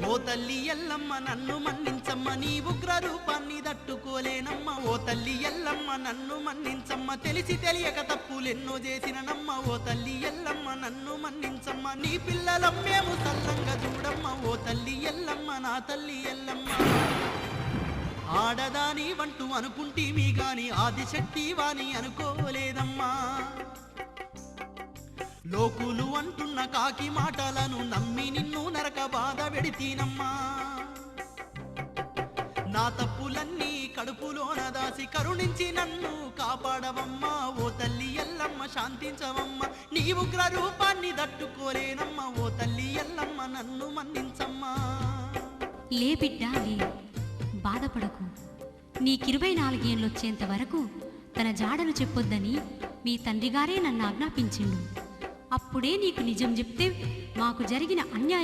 ఓ తల్లి ఎల్లమ్మ నన్ను మన్నించమ్మ, నీ ఉగ్ర రూపాన్ని తట్టుకోలేనమ్మ. ఓ తల్లి ఎల్లమ్మ నన్ను మన్నించమ్మ, తెలిసి తెలియక తప్పులెన్నో చేసిననమ్మ. ఓ తల్లి ఎల్లమ్మ నన్ను మన్నించమ్మ, నీ పిల్లలం మేము సల్లంగా చూడమ్మ. ఓ తల్లి ఎల్లమ్మ నా తల్లి ఎల్లమ్మ. ఆడదాని వంటూ అనుకుంటేమి గాని ఆదిశక్తి వాణి అనుకోలేదమ్మా. లోకులు అంటున్న కాకి మాటలను నమ్మి నిన్ను నరక బాధ పెడితీనమ్మా. నా తప్పులన్నీ కడుపులోన దాసి కరుణించి నన్ను కాపాడవమ్మా. ఓ తల్లి ఎల్లమ్మ శాంతించవమ్మ, నీ ఉగ్ర రూపాన్ని తట్టుకోలేనమ్మా. ఓ తల్లి ఎల్లమ్మ నన్ను మన్నించమ్మా. లే బిడ్డా లే, బాధపడకు. నీకు24 ఏళ్ళొచ్చేంత వరకు తన జాడను చెప్పొద్దని మీ తండ్రిగారే నన్ను ఆజ్ఞాపించిండు. అప్పుడే నీకు నిజం చెప్తే మాకు జరిగిన అన్యాయం